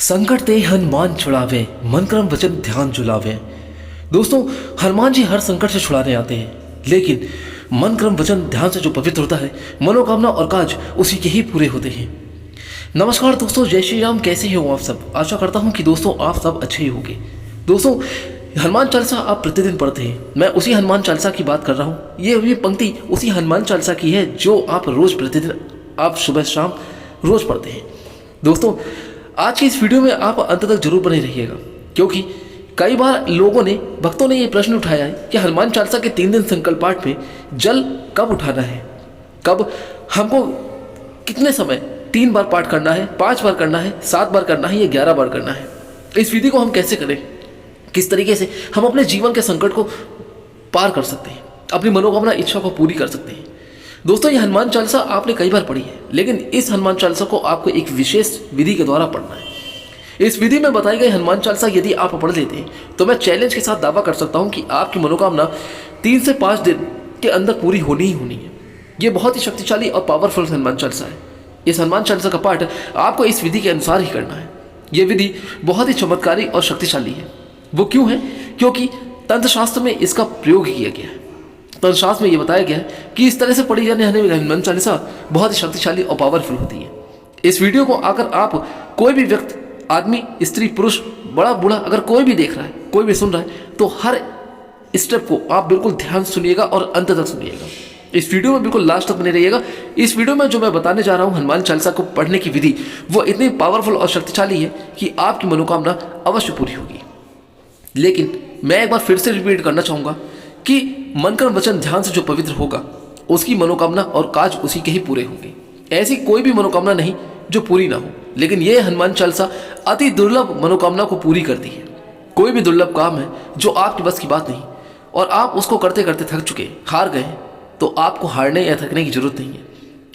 संकट ते हनुमान छुड़ावे, मन क्रम वचन ध्यान झुलावे। दोस्तों, हनुमान जी हर संकट से छुड़ाने आते हैं, लेकिन मन क्रम वचन ध्यान से जो पवित्र होता है, मनोकामना और काज उसी के ही पूरे होते हैं। नमस्कार दोस्तों, जय श्री राम। कैसे हो आप सब? आशा करता हूँ कि दोस्तों आप सब अच्छे ही होंगे। दोस्तों, हनुमान चालीसा आप प्रतिदिन पढ़ते हैं। मैं उसी हनुमान चालीसा की बात कर रहा हूँ। ये पंक्ति उसी हनुमान चालीसा की है जो आप रोज प्रतिदिन आप सुबह शाम रोज पढ़ते हैं। दोस्तों, आज की इस वीडियो में आप अंत तक जरूर बने रहिएगा, क्योंकि कई बार भक्तों ने ये प्रश्न उठाया है कि हनुमान चालीसा के 3 दिन संकल्प पाठ में जल कब उठाना है, कब हमको कितने समय 3 बार पाठ करना है, 5 बार करना है, 7 बार करना है या 11 बार करना है। इस विधि को हम कैसे करें, किस तरीके से हम अपने जीवन के संकट को पार कर सकते हैं, अपनी मनोकामना इच्छा को पूरी कर सकते हैं। दोस्तों, ये हनुमान चालीसा आपने कई बार पढ़ी है, लेकिन इस हनुमान चालीसा को आपको एक विशेष विधि के द्वारा पढ़ना है। इस विधि में बताई गई हनुमान चालीसा यदि आप पढ़ लेते हैं तो मैं चैलेंज के साथ दावा कर सकता हूं कि आपकी मनोकामना 3 से 5 दिन के अंदर पूरी होनी ही होनी है। ये बहुत ही शक्तिशाली और पावरफुल हनुमान चालीसा है। इस हनुमान चालीसा का पाठ आपको इस विधि के अनुसार ही करना है। यह विधि बहुत ही चमत्कारी और शक्तिशाली है। वो क्यों है? क्योंकि तंत्र शास्त्र में इसका प्रयोग किया गया है। तंत्र शास्त्र में यह बताया गया है कि इस तरह से पढ़ी जाने वाली हनुमान चालीसा बहुत ही शक्तिशाली और पावरफुल होती है। इस वीडियो को अगर आप कोई भी व्यक्ति, आदमी, स्त्री, पुरुष, बड़ा बूढ़ा, अगर कोई भी देख रहा है, कोई भी सुन रहा है, तो हर स्टेप को आप बिल्कुल ध्यान से सुनिएगा और अंत तक सुनिएगा। इस वीडियो में बिल्कुल लास्ट तक बने रहिएगा। इस वीडियो में जो मैं बताने जा रहा हूँ हनुमान चालीसा को पढ़ने की विधि, वो इतनी पावरफुल और शक्तिशाली है कि आपकी मनोकामना अवश्य पूरी होगी। लेकिन मैं एक बार फिर से रिपीट करना चाहूँगा कि मन कर्म वचन ध्यान से जो पवित्र होगा, उसकी मनोकामना और काज उसी के ही पूरे होंगे। ऐसी कोई भी मनोकामना नहीं जो पूरी ना हो। लेकिन यह हनुमान चालीसा अति दुर्लभ मनोकामना को पूरी करती है। कोई भी दुर्लभ काम है जो आपके बस की बात नहीं और आप उसको करते करते थक चुके, हार गए, तो आपको हारने या थकने की जरूरत नहीं है।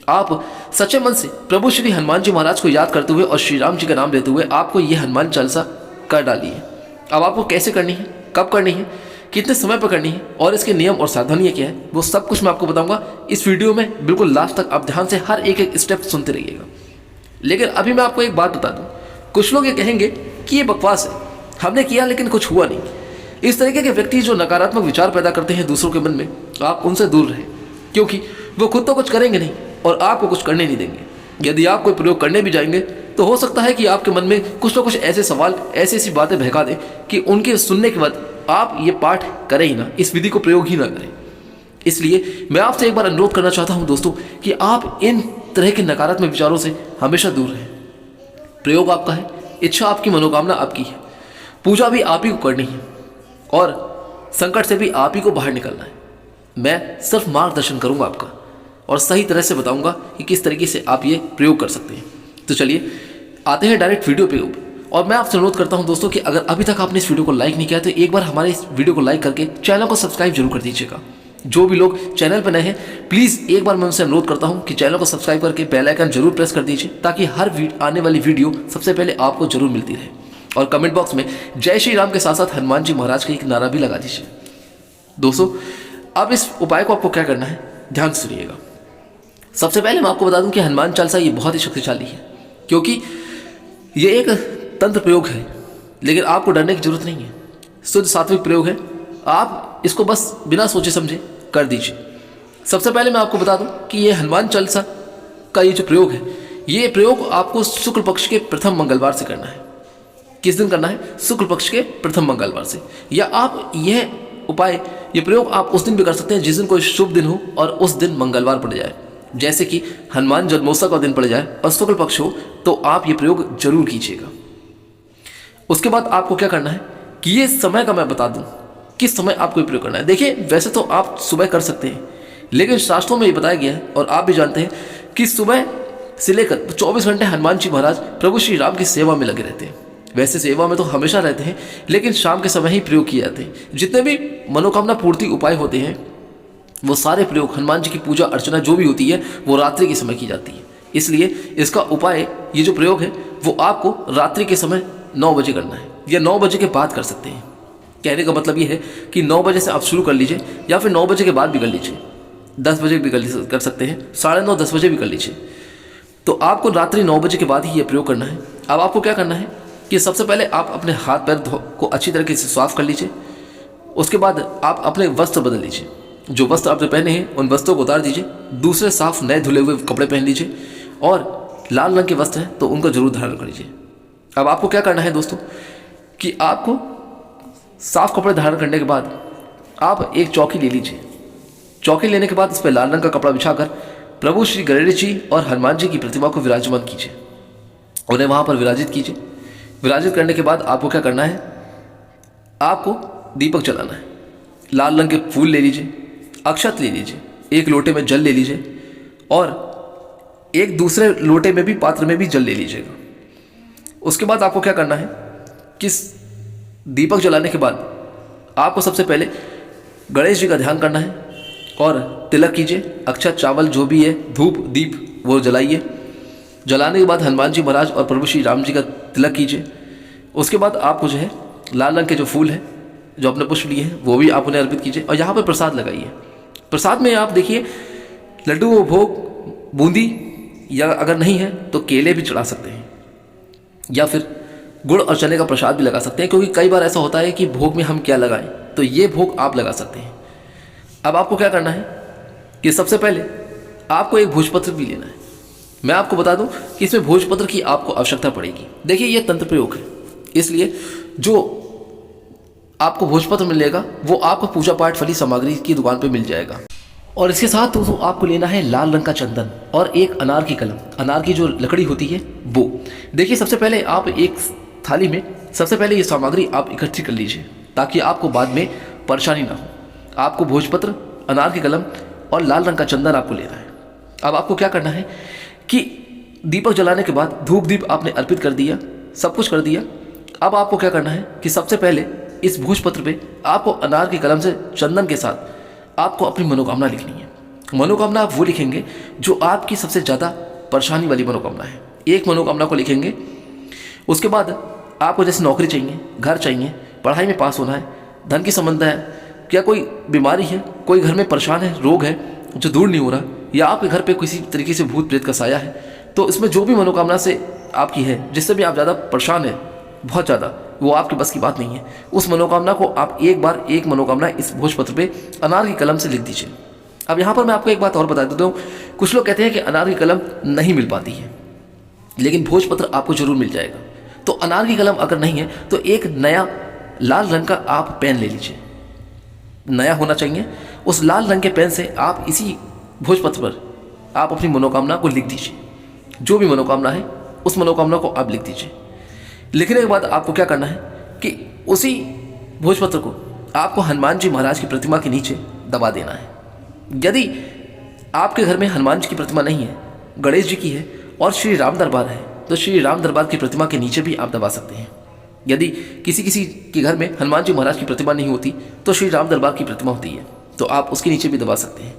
आप सच्चे मन से प्रभु श्री हनुमान जी महाराज को याद करते हुए और श्री राम जी का नाम लेते हुए आपको यह हनुमान चालीसा कर डालिए। अब आपको कैसे करनी है, कब करनी है, कितने समय पर करनी है और इसके नियम और सावधानियां क्या है, वो सब कुछ मैं आपको बताऊंगा इस वीडियो में। बिल्कुल लास्ट तक आप ध्यान से हर एक स्टेप सुनते रहिएगा। लेकिन अभी मैं आपको एक बात बता दूं, कुछ लोग ये कहेंगे कि ये बकवास है, हमने किया लेकिन कुछ हुआ नहीं। इस तरीके के व्यक्ति जो नकारात्मक विचार पैदा करते हैं दूसरों के मन में, आप उनसे दूर रहें, क्योंकि वो खुद तो कुछ करेंगे नहीं और आपको कुछ करने नहीं देंगे। यदि आप कोई प्रयोग करने भी जाएंगे तो हो सकता है कि आपके मन में कुछ ना कुछ ऐसे सवाल, ऐसी बातें बहका दें कि उनके सुनने के बाद आप ये पाठ करें ही ना, इस विधि को प्रयोग ही ना करें। इसलिए मैं आपसे एक बार अनुरोध करना चाहता हूं दोस्तों कि आप इन तरह के नकारात्मक विचारों से हमेशा दूर रहें। प्रयोग आपका है, इच्छा आपकी, मनोकामना आपकी है, पूजा भी आप ही को करनी है और संकट से भी आप ही को बाहर निकलना है। मैं सिर्फ मार्गदर्शन करूंगा आपका और सही तरह से बताऊंगा कि किस तरीके से आप ये प्रयोग कर सकते हैं। तो चलिए आते हैं डायरेक्ट वीडियो पे। और मैं आपसे अनुरोध करता हूं दोस्तों कि अगर अभी तक आपने इस वीडियो को लाइक नहीं किया तो एक बार हमारे इस वीडियो को लाइक करके चैनल को सब्सक्राइब जरूर कर दीजिएगा। जो भी लोग चैनल पर नए हैं, प्लीज़ एक बार मैं उनसे अनुरोध करता हूं कि चैनल को सब्सक्राइब करके बेल आइकन जरूर प्रेस कर दीजिए, ताकि हर आने वाली वीडियो सबसे पहले आपको जरूर मिलती रहे। और कमेंट बॉक्स में जय श्री राम के साथ साथ हनुमान जी महाराज का एक नारा भी लगा दीजिए। दोस्तों, अब इस उपाय को आपको क्या करना है, ध्यान से सुनिएगा। सबसे पहले मैं आपको बता दूं कि हनुमान चालीसा ये बहुत ही शक्तिशाली है, क्योंकि ये एक तंत्र प्रयोग है, लेकिन आपको डरने की जरूरत नहीं है। शुद्ध सात्विक प्रयोग है, आप इसको बस बिना सोचे समझे कर दीजिए। सबसे पहले मैं आपको बता दूं कि ये हनुमान चालीसा का ये जो प्रयोग है, ये प्रयोग आपको शुक्ल पक्ष के प्रथम मंगलवार से करना है। किस दिन करना है? शुक्ल पक्ष के प्रथम मंगलवार से। या आप यह उपाय, ये प्रयोग आप उस दिन भी कर सकते हैं जिस दिन कोई शुभ दिन हो और उस दिन मंगलवार पड़ जाए, जैसे कि हनुमान जन्मोत्सव का दिन पड़ जाए और शुक्ल पक्ष हो, तो आप ये प्रयोग जरूर कीजिएगा। उसके बाद आपको क्या करना है कि ये समय का मैं बता दूं किस समय आपको प्रयोग करना है। देखिए, वैसे तो आप सुबह कर सकते हैं, लेकिन शास्त्रों में ये बताया गया है और आप भी जानते हैं कि सुबह से लेकर 24 घंटे हनुमान जी महाराज प्रभु श्री राम की सेवा में लगे रहते हैं। वैसे सेवा में तो हमेशा रहते हैं, लेकिन शाम के समय ही प्रयोग किए जाते हैं। जितने भी मनोकामना पूर्ति उपाय होते हैं, वो सारे प्रयोग, हनुमान जी की पूजा अर्चना जो भी होती है, वो रात्रि के समय की जाती है। इसलिए इसका उपाय, ये जो प्रयोग है, वो आपको रात्रि के समय 9 बजे करना है या 9 बजे के बाद कर सकते हैं। कहने का मतलब ये है कि 9 बजे से आप शुरू कर लीजिए या फिर 9 बजे के बाद भी कर लीजिए, 10 बजे भी कर सकते हैं, 9:30 10 बजे भी कर लीजिए। तो आपको रात्रि 9 बजे के बाद ही ये प्रयोग करना है। अब आपको क्या करना है कि सबसे पहले आप अपने हाथ पैर को अच्छी तरीके से साफ कर लीजिए। उसके बाद आप अपने वस्त्र बदल लीजिए। जो वस्त्र आपने पहने हैं उन वस्त्रों को उतार दीजिए, दूसरे साफ नए धुले हुए कपड़े पहन लीजिए और लाल रंग के वस्त्र हैं तो उनको जरूर धारण कर लीजिए। अब आपको क्या करना है दोस्तों कि आपको साफ कपड़े धारण करने के बाद आप एक चौकी ले लीजिए। चौकी लेने के बाद उस पर लाल रंग का कपड़ा बिछाकर प्रभु श्री गणेश जी और हनुमान जी की प्रतिमा को विराजमान कीजिए, उन्हें वहाँ पर विराजित कीजिए। विराजित करने के बाद आपको क्या करना है, आपको दीपक जलाना है। लाल रंग के फूल ले लीजिए, अक्षत ले लीजिए, एक लोटे में जल ले लीजिए और एक दूसरे लोटे में भी पात्र में भी जल ले लीजिएगा। उसके बाद आपको क्या करना है कि दीपक जलाने के बाद आपको सबसे पहले गणेश जी का ध्यान करना है और तिलक कीजिए। अक्षत चावल जो भी है, धूप दीप वो जलाइए। जलाने के बाद हनुमान जी महाराज और प्रभु श्री राम जी का तिलक कीजिए। उसके बाद आपको जो है लाल रंग के जो फूल हैं, जो अपने पुष्प लिए हैं, वो भी आप उन्हें अर्पित कीजिए और यहाँ पर प्रसाद लगाइए। प्रसाद में आप देखिए लड्डू व भोग, बूंदी, या अगर नहीं है तो केले भी चढ़ा सकते हैं या फिर गुड़ और चने का प्रसाद भी लगा सकते हैं, क्योंकि कई बार ऐसा होता है कि भोग में हम क्या लगाएं, तो ये भोग आप लगा सकते हैं। अब आपको क्या करना है कि सबसे पहले आपको एक भोजपत्र भी लेना है। मैं आपको बता दूं कि इसमें भोजपत्र की आपको आवश्यकता पड़ेगी। देखिए ये तंत्र प्रयोग है, इसलिए जो आपको भोजपत्र मिलेगा वो आपको पूजा पाठ वाली सामग्री की दुकान पे मिल जाएगा। और इसके साथ दोस्तों आपको लेना है लाल रंग का चंदन और एक अनार की कलम, अनार की जो लकड़ी होती है वो। देखिए सबसे पहले आप एक थाली में सबसे पहले ये सामग्री आप इकट्ठी कर लीजिए ताकि आपको बाद में परेशानी ना हो। आपको भोजपत्र, अनार की कलम और लाल रंग का चंदन आपको लेना है। अब आपको क्या करना है कि दीपक जलाने के बाद धूप दीप आपने अर्पित कर दिया, सब कुछ कर दिया। अब आपको क्या करना है कि सबसे पहले इस भोजपत्र पे आपको अनार की कलम से चंदन के साथ आपको अपनी मनोकामना लिखनी है। मनोकामना आप वो लिखेंगे जो आपकी सबसे ज़्यादा परेशानी वाली मनोकामना है। एक मनोकामना को लिखेंगे। उसके बाद आपको जैसे नौकरी चाहिए, घर चाहिए, पढ़ाई में पास होना है, धन की संबंध है, क्या कोई बीमारी है, कोई घर में परेशान है, रोग है जो दूर नहीं हो रहा, या आपके घर पे किसी तरीके से भूत प्रेत का साया है, तो इसमें जो भी मनोकामना से आपकी है, जिससे भी आप ज़्यादा परेशान है, बहुत ज़्यादा, वो आपके बस की बात नहीं है, उस मनोकामना को आप एक बार एक मनोकामना इस भोजपत्र पे अनार की कलम से लिख दीजिए। अब यहाँ पर मैं आपको एक बात और बता देता हूँ। कुछ लोग कहते हैं कि अनार की कलम नहीं मिल पाती है, लेकिन भोजपत्र आपको जरूर मिल जाएगा। तो अनार की कलम अगर नहीं है तो एक नया लाल रंग का आप पेन ले लीजिए, नया होना चाहिए। उस लाल रंग के पेन से आप इसी भोजपत्र पर आप अपनी मनोकामना को लिख दीजिए। जो भी मनोकामना है उस मनोकामना को आप लिख दीजिए। लिखने के बाद आपको क्या करना है कि उसी भोजपत्र को आपको हनुमान जी महाराज की प्रतिमा के नीचे दबा देना है। यदि आपके घर में हनुमान जी की प्रतिमा नहीं है, गणेश जी की है और श्री राम दरबार है, तो श्री राम दरबार की प्रतिमा के नीचे भी आप दबा सकते हैं। यदि किसी किसी के घर में हनुमान जी महाराज की प्रतिमा नहीं होती तो श्री राम दरबार की प्रतिमा होती है, तो आप उसके नीचे भी दबा सकते हैं।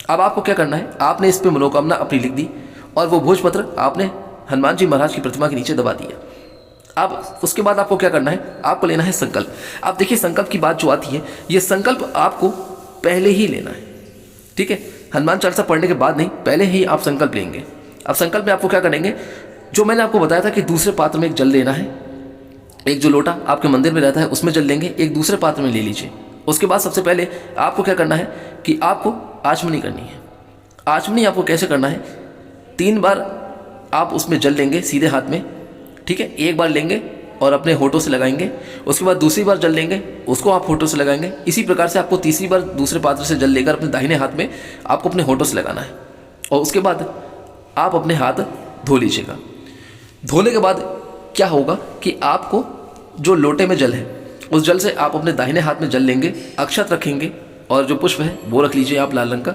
अब आपको क्या करना है, आपने इस पर मनोकामना अपनी लिख दी और वो भोजपत्र आपने हनुमान जी महाराज की प्रतिमा के नीचे दबा दिया। अब उसके बाद आपको क्या करना है, आपको लेना है संकल्प। आप देखिए संकल्प की बात जो आती है, ये संकल्प आपको पहले ही लेना है, ठीक है। हनुमान चालीसा पढ़ने के बाद नहीं, पहले ही आप संकल्प लेंगे। अब संकल्प में आपको क्या करेंगे, जो मैंने आपको बताया था कि दूसरे पात्र में एक जल लेना है, एक जो लोटा आपके मंदिर में रहता है उसमें जल लेंगे, एक दूसरे पात्र में ले लीजिए। उसके बाद सबसे पहले आपको क्या करना है कि आपको आचमनी करनी है। आचमनी आपको कैसे करना है, 3 बार आप उसमें जल लेंगे सीधे हाथ में, ठीक है। एक बार लेंगे और अपने होठों से लगाएंगे, उसके बाद दूसरी बार जल लेंगे, उसको आप होठों से लगाएंगे। इसी प्रकार से आपको तीसरी बार दूसरे पात्र से जल लेकर अपने दाहिने हाथ में आपको अपने होठों से लगाना है और उसके बाद आप अपने हाथ धो लीजिएगा। धोने के बाद क्या होगा कि आपको जो लोटे में जल है उस जल से आप अपने दाहिने हाथ में जल लेंगे, अक्षत रखेंगे और जो पुष्प है वो रख लीजिए आप लाल रंग का।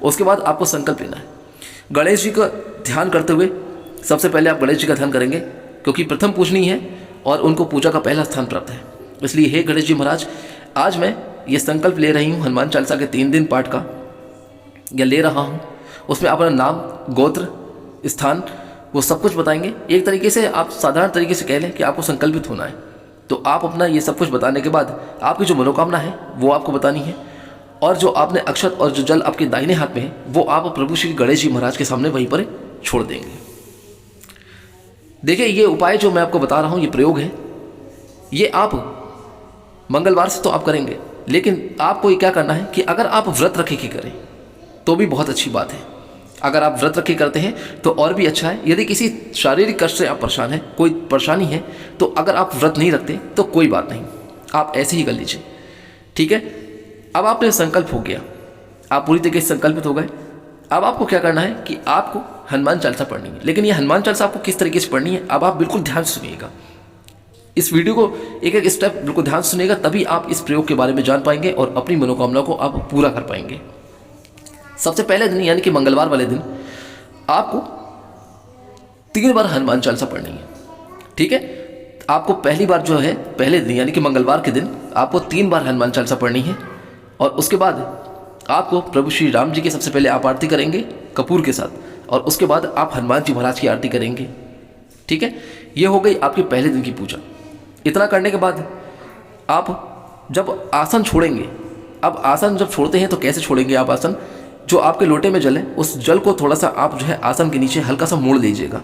उसके बाद आपको संकल्प लेना है। गणेश जी का ध्यान करते हुए सबसे पहले आप गणेश जी का ध्यान करेंगे, क्योंकि प्रथम पूजनीय है और उनको पूजा का पहला स्थान प्राप्त है। इसलिए हे गणेश जी महाराज, आज मैं ये संकल्प ले रही हूँ हनुमान चालीसा के 3 दिन पाठ का, या ले रहा हूँ। उसमें अपना नाम, गोत्र, स्थान, वो सब कुछ बताएंगे। एक तरीके से आप साधारण तरीके से कह लें कि आपको संकल्पित होना है। तो आप अपना ये सब कुछ बताने के बाद आपकी जो मनोकामना है वो आपको बतानी है, और जो आपने अक्षत और जो जल आपके दाहिने हाथ में है वो आप प्रभु श्री गणेश जी महाराज के सामने वहीं पर छोड़ देंगे। देखिए ये उपाय जो मैं आपको बता रहा हूँ, ये प्रयोग है, ये आप मंगलवार से तो आप करेंगे, लेकिन आपको ये क्या करना है कि अगर आप व्रत रखे के करें तो भी बहुत अच्छी बात है। अगर आप व्रत रखे करते हैं तो और भी अच्छा है। यदि किसी शारीरिक कष्ट से आप परेशान हैं, कोई परेशानी है, तो अगर आप व्रत नहीं रखते तो कोई बात नहीं, आप ऐसे ही कर लीजिए, ठीक है। अब आपने संकल्प हो गया, आप पूरी तरीके से संकल्पित हो गए। अब आपको क्या करना है कि आपको हनुमान चालीसा पढ़नी है। लेकिन ये हनुमान चालीसा आपको किस तरीके से पढ़नी है, अब आप बिल्कुल ध्यान से सुनिएगा। इस वीडियो को एक एक स्टेप बिल्कुल ध्यान से सुनिएगा, तभी आप इस प्रयोग के बारे में जान पाएंगे और अपनी मनोकामना को आप पूरा कर पाएंगे। सबसे पहले दिन यानी कि मंगलवार वाले दिन आपको 3 बार हनुमान चालीसा पढ़नी है, ठीक है। आपको पहली बार जो है पहले दिन यानी कि मंगलवार के दिन आपको 3 बार हनुमान चालीसा पढ़नी है। और उसके बाद आपको प्रभु श्री राम जी की सबसे पहले आप आरती करेंगे कपूर के साथ, और उसके बाद आप हनुमान जी महाराज की आरती करेंगे, ठीक है। ये हो गई आपके पहले दिन की पूजा। इतना करने के बाद आप जब आसन छोड़ेंगे, अब आसन जब छोड़ते हैं तो कैसे छोड़ेंगे आप आसन, जो आपके लोटे में जल है उस जल को थोड़ा सा आप जो है आसन के नीचे हल्का सा मोड़ लीजिएगा,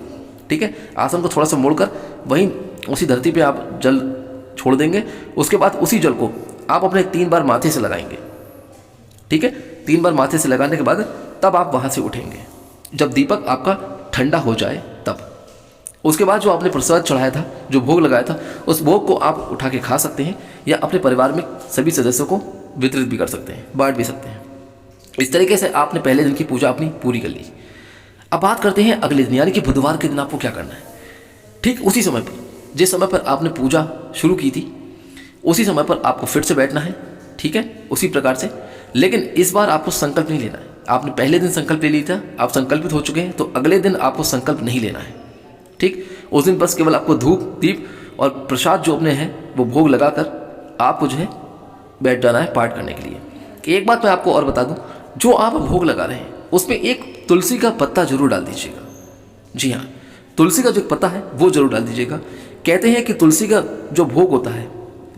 ठीक है। आसन को थोड़ा सा मोड़कर वहीं उसी धरती पे आप जल छोड़ देंगे। उसके बाद उसी जल को आप अपने 3 बार माथे से लगाएंगे, ठीक है। 3 बार माथे से लगाने के बाद तब आप वहाँ से उठेंगे, जब दीपक आपका ठंडा हो जाए तब। उसके बाद जो आपने प्रसाद चढ़ाया था, जो भोग लगाया था, उस भोग को आप उठा के खा सकते हैं या अपने परिवार में सभी सदस्यों को वितरित भी कर सकते हैं, बांट भी सकते हैं। इस तरीके से आपने पहले दिन की पूजा अपनी पूरी कर ली। अब बात करते हैं अगले दिन यानी कि बुधवार के दिन आपको क्या करना है। ठीक उसी समय पर, जिस समय पर आपने पूजा शुरू की थी, उसी समय पर आपको फिर से बैठना है, ठीक है, उसी प्रकार से। लेकिन इस बार आपको संकल्प नहीं लेना है। आपने पहले दिन संकल्प ले लिया था, आप संकल्पित हो चुके हैं, तो अगले दिन आपको संकल्प नहीं लेना है, ठीक। उस दिन बस केवल आपको धूप दीप और प्रसाद जो अपने हैं वो भोग लगाकर आपको जो है बैठ जाना है पाठ करने के लिए। एक बात मैं आपको और बता दूं, जो आप भोग लगा रहे हैं उसमें एक तुलसी का पत्ता जरूर डाल दीजिएगा। जी हाँ, तुलसी का जो पत्ता है वो जरूर डाल दीजिएगा। कहते हैं कि तुलसी का जो भोग होता है,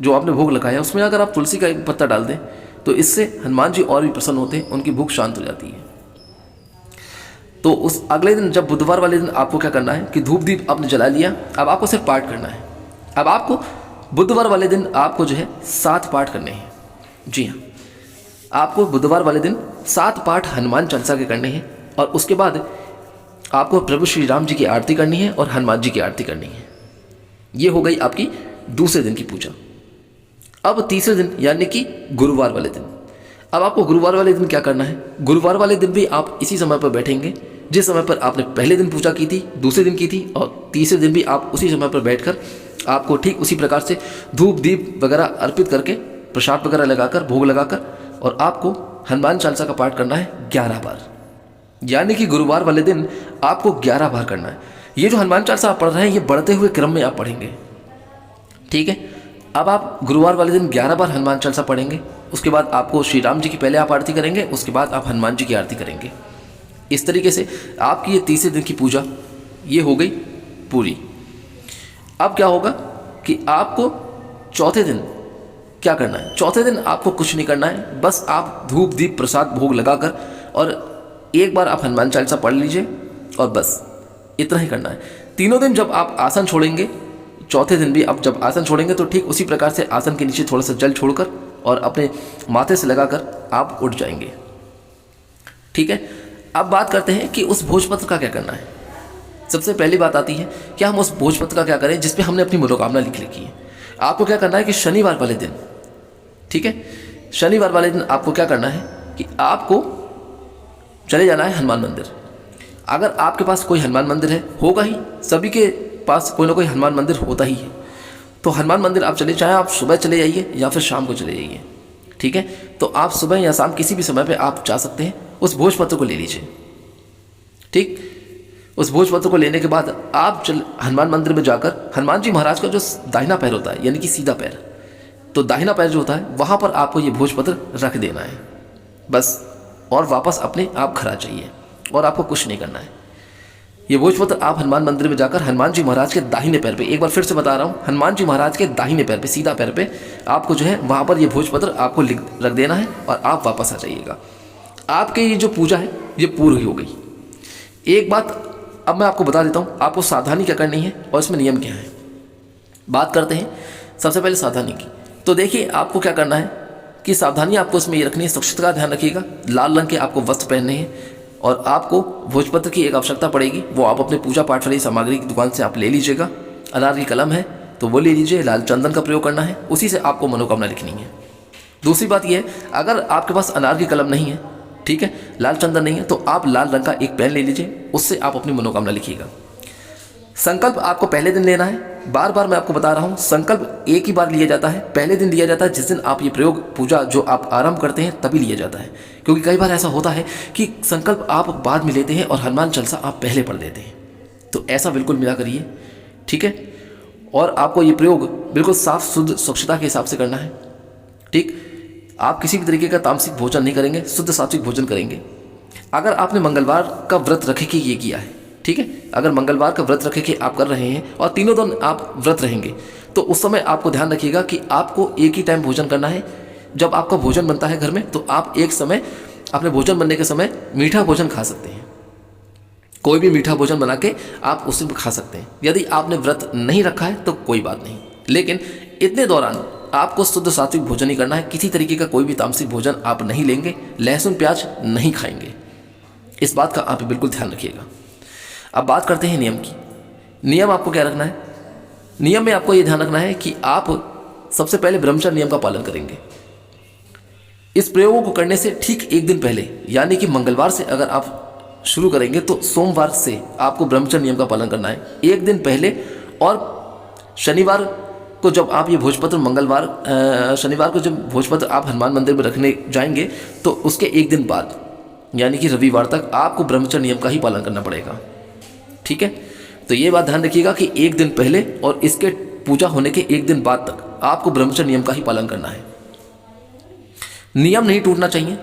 जो आपने भोग लगाया, उसमें अगर आप तुलसी का एक पत्ता डाल दें तो इससे हनुमान जी और भी प्रसन्न होते हैं, उनकी भूख शांत हो जाती है। तो उस अगले दिन जब बुधवार वाले दिन आपको क्या करना है कि धूप दीप आपने जला लिया, अब आपको सिर्फ पाठ करना है। अब आपको बुधवार वाले दिन आपको जो है 7 पाठ करने हैं। जी हाँ, आपको बुधवार वाले दिन 7 पाठ हनुमान चालीसा के करने हैं, और उसके बाद आपको प्रभु श्री राम जी की आरती करनी है और हनुमान जी की आरती करनी है। ये हो गई आपकी दूसरे दिन की पूजा। अब तीसरे दिन यानी कि गुरुवार वाले दिन, अब आपको गुरुवार वाले दिन क्या करना है। गुरुवार वाले दिन भी आप इसी समय पर बैठेंगे जिस समय पर आपने पहले दिन पूजा की थी, दूसरे दिन की थी, और तीसरे दिन भी आप उसी समय पर बैठकर आपको ठीक उसी प्रकार से धूप दीप वगैरह अर्पित करके, प्रसाद वगैरह लगाकर, भोग लगाकर, और आपको हनुमान चालीसा का पाठ करना है 11 बार। यानी कि गुरुवार वाले दिन आपको 11 बार करना है। ये जो हनुमान चालीसा आप पढ़ रहे हैं ये बढ़ते हुए क्रम में आप पढ़ेंगे, ठीक है। अब आप गुरुवार वाले दिन 11 बार हनुमान चालीसा पढ़ेंगे। उसके बाद आपको श्री राम जी की पहले आप आरती करेंगे, उसके बाद आप हनुमान जी की आरती करेंगे। इस तरीके से आपकी ये तीसरे दिन की पूजा ये हो गई पूरी। अब क्या होगा कि आपको चौथे दिन क्या करना है। चौथे दिन आपको कुछ नहीं करना है, बस आप धूप दीप प्रसाद भोग लगाकर और एक बार आप हनुमान चालीसा पढ़ लीजिए, और बस इतना ही करना है। तीनों दिन जब आप आसन छोड़ेंगे, चौथे दिन भी आप जब आसन छोड़ेंगे तो ठीक उसी प्रकार से आसन के नीचे थोड़ा सा जल छोड़कर और अपने माथे से लगाकर आप उठ जाएंगे, ठीक है। अब बात करते हैं कि उस भोजपत्र का क्या करना है। सबसे पहली बात आती है कि हम उस भोजपत्र का क्या करें जिसपे हमने अपनी मनोकामना लिख लिखी है। आपको क्या करना है कि शनिवार वाले दिन, ठीक है, शनिवार वाले दिन आपको क्या करना है कि आपको चले जाना है हनुमान मंदिर। अगर आपके पास कोई हनुमान मंदिर है, होगा ही, सभी के पास कोई ना कोई हनुमान मंदिर होता ही है, तो हनुमान मंदिर आप चले, चाहे आप सुबह चले जाइए या फिर शाम को चले जाइए, ठीक है। तो आप सुबह या शाम किसी भी समय पे आप जा सकते हैं। उस भोजपत्र को ले लीजिए, ठीक। उस भोजपत्र को लेने के बाद आप हनुमान मंदिर में जाकर हनुमान जी महाराज का जो दाहिना पैर होता है यानी कि सीधा पैर, तो दाहिना पैर जो होता है वहाँ पर आपको ये भोजपत्र रख देना है बस, और वापस अपने आप घर आ जाइए और आपको कुछ नहीं करना है। ये भोजपत्र आप हनुमान मंदिर में जाकर हनुमान जी महाराज के दाहिने पैर पे, एक बार फिर से बता रहा हूँ, हनुमान जी महाराज के दाहिने पैर पे, सीधा पैर पे आपको जो है वहाँ पर ये भोजपत्र आपको रख देना है और आप वापस आ जाइएगा। आपके ये जो पूजा है ये पूरी हो गई। एक बात अब मैं आपको बता देता हूँ आपको सावधानी क्या करनी है और इसमें नियम क्या है। बात करते हैं सबसे पहले सावधानी की। तो देखिए आपको क्या करना है कि सावधानी आपको इसमें ये रखनी है, स्वच्छता का ध्यान रखिएगा। लाल रंग के आपको वस्त्र पहनने हैं और आपको भोजपत्र की एक आवश्यकता पड़ेगी, वो आप अपने पूजा पाठ वाली सामग्री की दुकान से आप ले लीजिएगा। अनार की कलम है तो वो ले लीजिए। लाल चंदन का प्रयोग करना है, उसी से आपको मनोकामना लिखनी है। दूसरी बात यह है, अगर आपके पास अनार की कलम नहीं है, ठीक है, लाल चंदन नहीं है, तो आप लाल रंग का एक पेन ले लीजिए, उससे आप अपनी मनोकामना लिखिएगा। संकल्प आपको पहले दिन लेना है। बार बार मैं आपको बता रहा हूँ, संकल्प एक ही बार लिया जाता है, पहले दिन लिया जाता है, जिस दिन आप ये प्रयोग पूजा जो आप आरंभ करते हैं तभी लिया जाता है। क्योंकि कई बार ऐसा होता है कि संकल्प आप बाद में लेते हैं और हनुमान चालीसा आप पहले पढ़ देते हैं, तो ऐसा बिल्कुल मिला करिए, ठीक है। और आपको ये प्रयोग बिल्कुल साफ शुद्ध स्वच्छता के हिसाब से करना है, ठीक। आप किसी भी तरीके का तामसिक भोजन नहीं करेंगे, शुद्ध सात्विक भोजन करेंगे। अगर आपने मंगलवार का व्रत रखे के ये किया है, ठीक है, अगर मंगलवार का व्रत रखे के आप कर रहे हैं और तीनों दिन आप व्रत रहेंगे, तो उस समय आपको ध्यान रखिएगा कि आपको एक ही टाइम भोजन करना है। जब आपका भोजन बनता है घर में, तो आप एक समय अपने भोजन बनने के समय मीठा भोजन खा सकते हैं। कोई भी मीठा भोजन बना के आप उसे खा सकते हैं। यदि आपने व्रत नहीं रखा है तो कोई बात नहीं, लेकिन इतने दौरान आपको शुद्ध सात्विक भोजन ही करना है। किसी तरीके का कोई भी तामसिक भोजन आप नहीं लेंगे, लहसुन प्याज नहीं खाएंगे, इस बात का आप बिल्कुल ध्यान रखिएगा। अब बात करते हैं नियम की। नियम आपको क्या रखना है? नियम में आपको ये ध्यान रखना है कि आप सबसे पहले ब्रह्मचर्य नियम का पालन करेंगे। इस प्रयोगों को करने से ठीक एक दिन पहले, यानी कि मंगलवार से अगर आप शुरू करेंगे तो सोमवार से आपको ब्रह्मचर्य नियम का पालन करना है एक दिन पहले। और शनिवार को जब आप ये भोजपत्र शनिवार को जब भोजपत्र आप हनुमान मंदिर में रखने जाएंगे, तो उसके एक दिन बाद, यानी कि रविवार तक आपको ब्रह्मचर्य नियम का ही पालन करना पड़ेगा, ठीक है। तो ये बात ध्यान रखिएगा कि एक दिन पहले और इसके पूजा होने के एक दिन बाद तक आपको ब्रह्मचर्य नियम का ही पालन करना है। नियम नहीं टूटना चाहिए।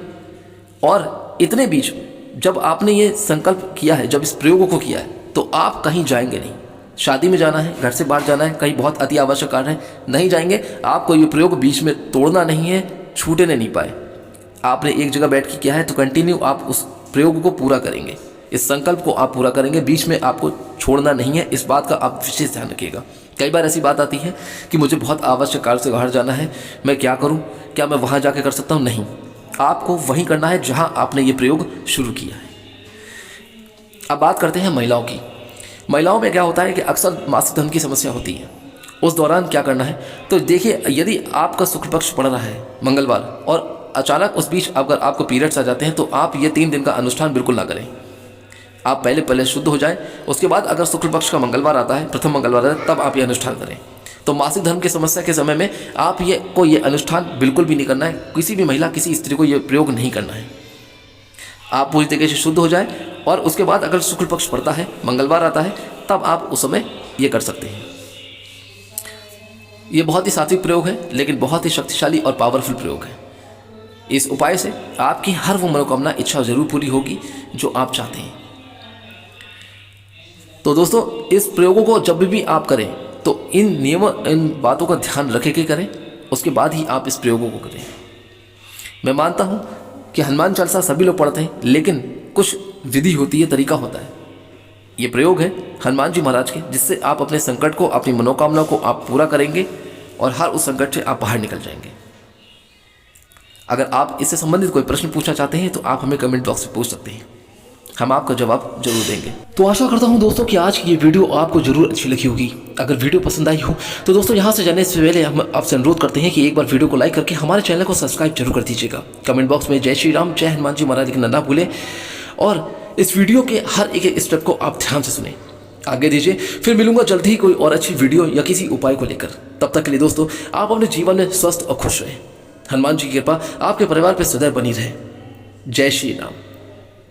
और इतने बीच जब आपने ये संकल्प किया है, जब इस प्रयोगों को किया है, तो आप कहीं जाएंगे नहीं। शादी में जाना है, घर से बाहर जाना है, कहीं बहुत अति आवश्यक कार्य है, नहीं जाएंगे। आपको ये प्रयोग बीच में तोड़ना नहीं है, छूटने नहीं पाए। आपने एक जगह बैठ के किया है तो कंटिन्यू आप उस प्रयोग को पूरा करेंगे, इस संकल्प को आप पूरा करेंगे, बीच में आपको छोड़ना नहीं है। इस बात का आप विशेष ध्यान रखिएगा। कई बार ऐसी बात आती है कि मुझे बहुत आवश्यक कार्य से बाहर जाना है, मैं क्या करूं, क्या मैं वहां जाके कर सकता हूं? नहीं, आपको वहीं करना है जहां आपने ये प्रयोग शुरू किया है। अब बात करते हैं महिलाओं की। महिलाओं में क्या होता है कि अक्सर मासिक धर्म की समस्या होती है। उस दौरान क्या करना है? तो देखिए, यदि आपका शुक्ल पक्ष पड़ रहा है मंगलवार और अचानक उस बीच अगर आपको पीरियड्स आ जाते हैं, तो आप ये 3 दिन का अनुष्ठान बिल्कुल ना करें। आप पहले शुद्ध हो जाएं, उसके बाद अगर शुक्ल पक्ष का मंगलवार आता है, प्रथम मंगलवार आता है, तब आप ये अनुष्ठान करें। तो मासिक धर्म की समस्या के समय में आप ये अनुष्ठान बिल्कुल भी नहीं करना है। किसी भी महिला, किसी स्त्री को ये प्रयोग नहीं करना है। आप पूरी तरीके से शुद्ध हो जाए और उसके बाद अगर शुक्ल पक्ष पड़ता है, मंगलवार आता है, तब आप उस समय ये कर सकते हैं। ये बहुत ही सात्विक प्रयोग है, लेकिन बहुत ही शक्तिशाली और पावरफुल प्रयोग है। इस उपाय से आपकी हर वो मनोकामना, इच्छा जरूर पूरी होगी जो आप चाहते हैं। तो दोस्तों, इस प्रयोगों को जब भी आप करें तो इन बातों का ध्यान रख के करें, उसके बाद ही आप इस प्रयोगों को करें। मैं मानता हूं कि हनुमान चालीसा सभी लोग पढ़ते हैं, लेकिन कुछ विधि होती है, तरीका होता है। ये प्रयोग है हनुमान जी महाराज के, जिससे आप अपने संकट को, अपनी मनोकामना को आप पूरा करेंगे और हर उस संकट से आप बाहर निकल जाएंगे। अगर आप इससे संबंधित कोई प्रश्न पूछना चाहते हैं तो आप हमें कमेंट बॉक्स में पूछ सकते हैं, हम आपका जवाब जरूर देंगे। तो आशा करता हूं दोस्तों कि आज की ये वीडियो आपको जरूर अच्छी लगी होगी। अगर वीडियो पसंद आई हो तो दोस्तों यहाँ से जाने से पहले हम आपसे अनुरोध करते हैं कि एक बार वीडियो को लाइक करके हमारे चैनल को सब्सक्राइब जरूर कर दीजिएगा। कमेंट बॉक्स में जय श्री राम, जय हनुमान जी महाराज लिखना ना भूलें और इस वीडियो के हर एक स्टेप को आप ध्यान से सुने, आगे दीजिए। फिर मिलूंगा जल्द ही कोई और अच्छी वीडियो या किसी उपाय को लेकर। तब तक के लिए दोस्तों, आप अपने जीवन में स्वस्थ और खुश रहें। हनुमान जी की कृपा आपके परिवार पर सदैव बनी रहे। जय श्री राम।